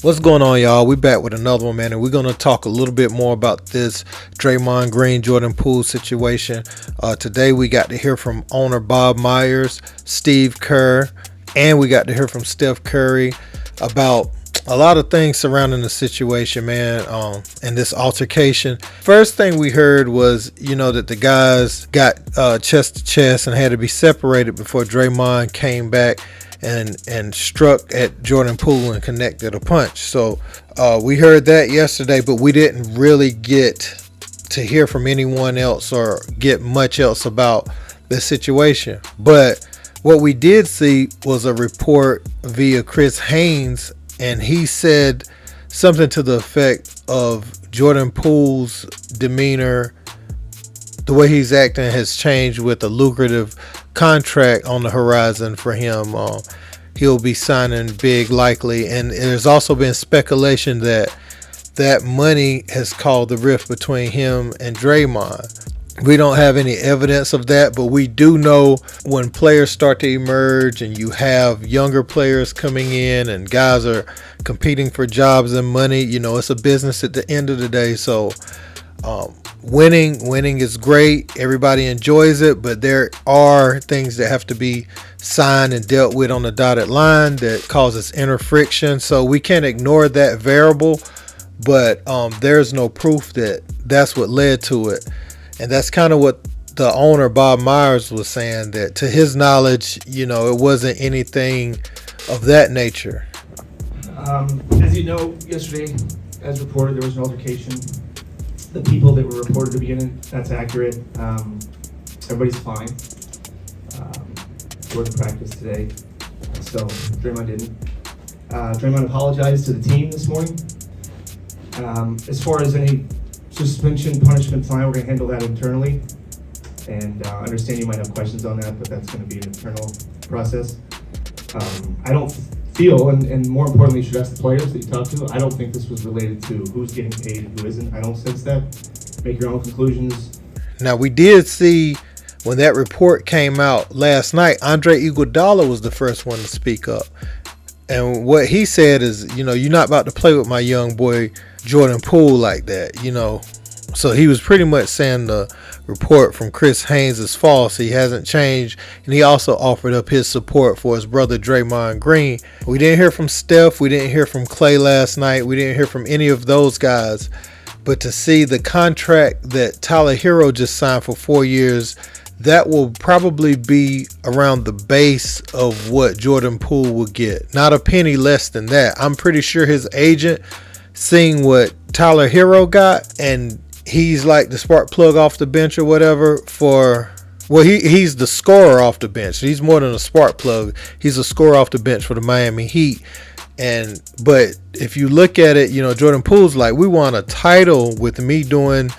What's going on, y'all? We back with another one, man, and we're going to talk a little bit more about this Draymond Green, Jordan Poole situation. Today we got to hear from owner Bob Myers, Steve Kerr, and we got to hear from Steph Curry about a lot of things surrounding the situation, man, and this altercation. First thing we heard was, that the guys got chest to chest and had to be separated before Draymond came back and struck at Jordan Poole and connected a punch. So we heard that yesterday, but we didn't really get to hear from anyone else or get much else about the situation. But what we did see was a report via Chris Haynes, and he said something to the effect of Jordan Poole's demeanor, the way he's acting has changed with a lucrative contract on the horizon for him. He'll be signing big likely, and there's also been speculation that money has caused the rift between him and Draymond. We don't have any evidence of that, but we do know when players start to emerge and you have younger players coming in and guys are competing for jobs and money, it's a business at the end of the day. So winning is great. Everybody enjoys it, but there are things that have to be signed and dealt with on the dotted line that causes inner friction. So we can't ignore that variable, but there's no proof that that's what led to it. And that's kind of what the owner, Bob Myers, was saying, that to his knowledge, it wasn't anything of that nature. As you know, yesterday, as reported, there was an altercation. The people that were reported at the beginning, that's accurate. Everybody's fine. We're in practice today, so Draymond didn't. Draymond apologized to the team this morning. As far as any suspension, punishment, fine, we're going to handle that internally. And understand you might have questions on that, but that's going to be an internal process. I don't feel, and more importantly, you should ask the players that you talk to, I don't think this was related to who's getting paid and who isn't. I don't sense that. Make your own conclusions. Now, we did see when that report came out last night, Andre Iguodala was the first one to speak up. And what he said is, you're not about to play with my young boy Jordan Poole like that, So he was pretty much saying the report from Chris Haynes is false. He hasn't changed. And he also offered up his support for his brother Draymond Green. We didn't hear from Steph. We didn't hear from Clay last night. We didn't hear from any of those guys. But to see the contract that Tyler Hero just signed for 4 years, that will probably be around the base of what Jordan Poole will get. Not a penny less than that. I'm pretty sure his agent, seeing what Tyler Hero got, and he's like the spark plug off the bench or whatever he's the scorer off the bench. He's more than a spark plug. He's a scorer off the bench for the Miami Heat. But if you look at it, Jordan Poole's like, we won a title with me doing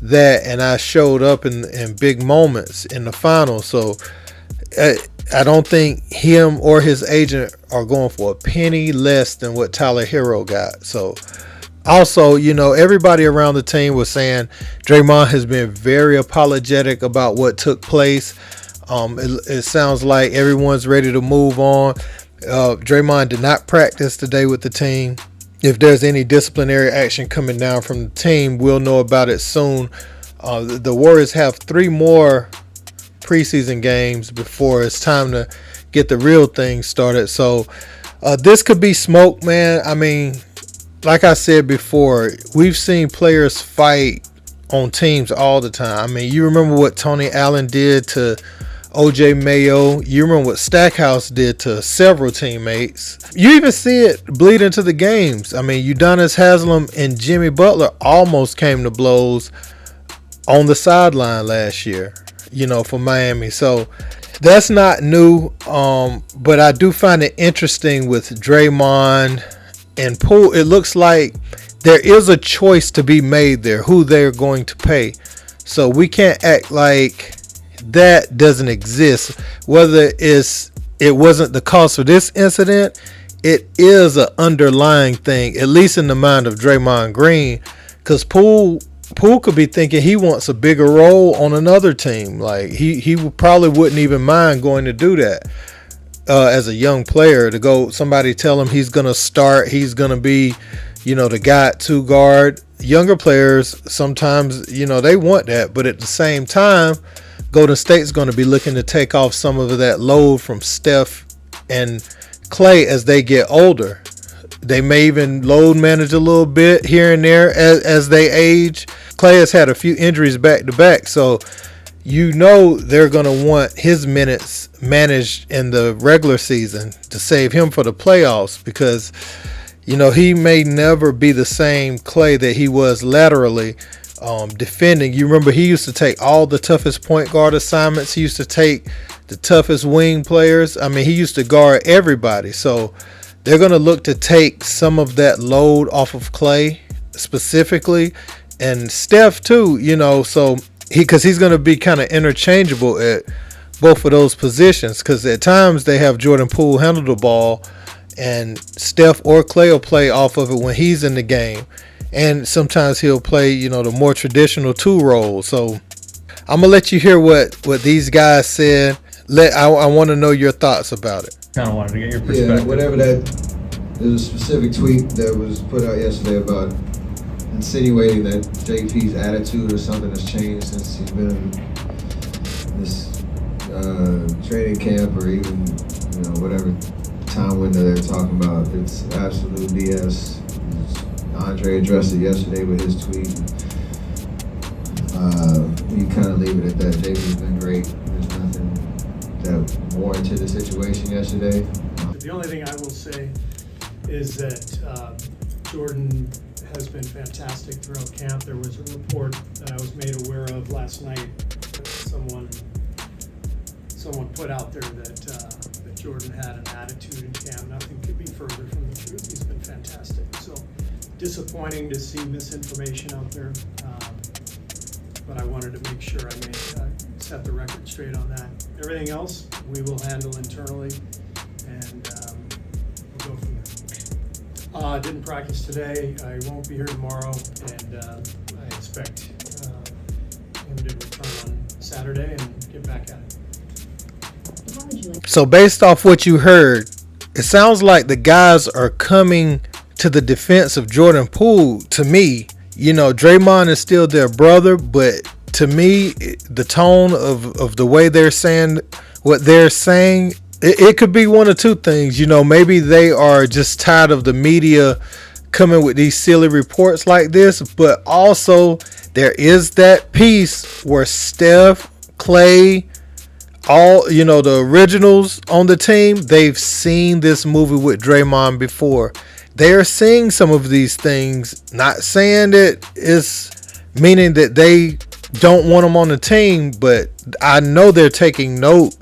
that, and I showed up in big moments in the finals. So I don't think him or his agent are going for a penny less than what Tyler Hero got. So also, everybody around the team was saying Draymond has been very apologetic about what took place. It sounds like everyone's ready to move on. Draymond did not practice today with the team. If there's any disciplinary action coming down from the team, we'll know about it soon. The Warriors have 3 more preseason games before it's time to get the real thing started. So this could be smoke, man. I mean, like I said before, we've seen players fight on teams all the time. I mean, you remember what Tony Allen did to OJ Mayo. You remember what Stackhouse did to several teammates. You even see it bleed into the games. I mean, Udonis Haslem and Jimmy Butler almost came to blows on the sideline last year, for Miami. So that's not new. But I do find it interesting with Draymond and Poole. It looks like there is a choice to be made there, who they're going to pay. So we can't act like that doesn't exist. Whether it wasn't the cause for this incident, it is an underlying thing, at least in the mind of Draymond Green, because Poole could be thinking he wants a bigger role on another team. Like he probably wouldn't even mind going to do that. as a young player, to go somebody tell him he's gonna start, he's gonna be, the guy at 2 guard. Younger players sometimes, they want that, but at the same time, Golden State's going to be looking to take off some of that load from Steph and Clay as they get older. They may even load manage a little bit here and there as they age. Clay has had a few injuries back to back, so they're going to want his minutes managed in the regular season to save him for the playoffs, because he may never be the same Clay that he was laterally defending. You remember he used to take all the toughest point guard assignments. He used to take the toughest wing players. I mean, he used to guard everybody. So they're going to look to take some of that load off of Clay specifically, and Steph too, so because he's going to be kind of interchangeable at both of those positions, because at times they have Jordan Poole handle the ball and Steph or Clay will play off of it when he's in the game. And sometimes he'll play, the more traditional 2 role. So I'm going to let you hear what these guys said. I want to know your thoughts about it. Kind of wanted to get your perspective. Yeah, whatever there's a specific tweet that was put out yesterday about insinuating that JP's attitude or something has changed since he's been in this training camp, or even, whatever time window they're talking about. It's absolute BS. Andre addressed it yesterday with his tweet. You kind of leave it at that. JP's been great. There's nothing that warranted the situation yesterday. The only thing I will say is that Jordan has been fantastic throughout camp. There was a report that I was made aware of last night. Someone put out there that Jordan had an attitude in camp. Nothing could be further from the truth. He's been fantastic. So disappointing to see misinformation out there, but I wanted to make sure I set the record straight on that. Everything else we will handle internally, and we'll go from there. Didn't practice today. I won't be here tomorrow, and I expect him to return on Saturday and get back at it. So based off what you heard, it sounds like the guys are coming to the defense of Jordan Poole. To me, Draymond is still their brother, but to me, the tone of the way they're saying what they're saying, it could be one of 2 things. Maybe they are just tired of the media coming with these silly reports like this, but also there is that piece where Steph, Clay, all the originals on the team, they've seen this movie with Draymond before. They're seeing some of these things, not saying that it's meaning that they don't want him on the team, but I know they're taking note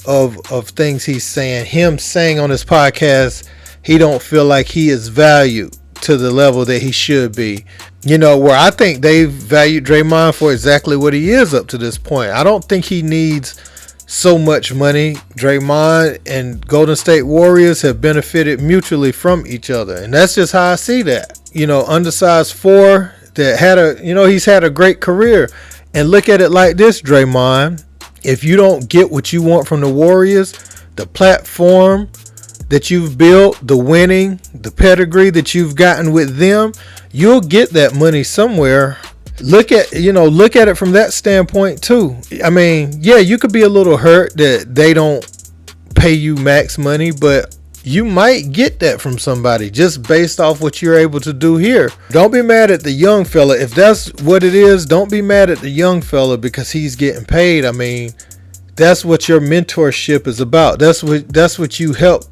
of things he's saying. Him saying on his podcast he don't feel like he is valued to the level that he should be. Where I think they've valued Draymond for exactly what he is up to this point. I don't think he needs so much money. Draymond and Golden State Warriors have benefited mutually from each other, and that's just how I see that. Undersized 4 that had he's had a great career. And look at it like this, Draymond. If you don't get what you want from the Warriors, the platform that you've built, the winning, the pedigree that you've gotten with them, you'll get that money somewhere. Look at it from that standpoint too. I mean, yeah, you could be a little hurt that they don't pay you max money, but you might get that from somebody just based off what you're able to do here. Don't be mad at the young fella. If that's what it is, don't be mad at the young fella because he's getting paid. I mean, that's what your mentorship is about. That's what you help.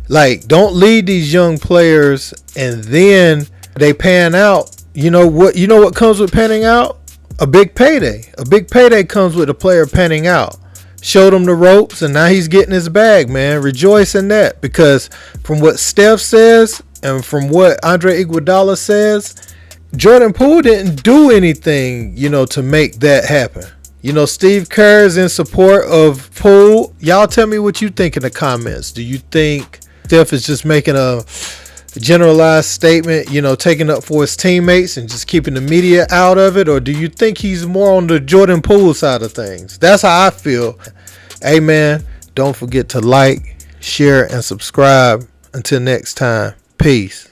Like, don't lead these young players and then they pan out. You know what comes with panning out? A big payday. A big payday comes with a player panning out. Showed him the ropes and now he's getting his bag, man. Rejoice in that, because from what Steph says and from what Andre Iguodala says, Jordan Poole didn't do anything, to make that happen. Steve Kerr is in support of Poole. Y'all tell me what you think in the comments. Do you think Steph is just making a generalized statement, taking up for his teammates and just keeping the media out of it? Or do you think he's more on the Jordan Poole side of things? That's how I feel. Hey man, don't forget to like, share, and subscribe. Until next time, peace.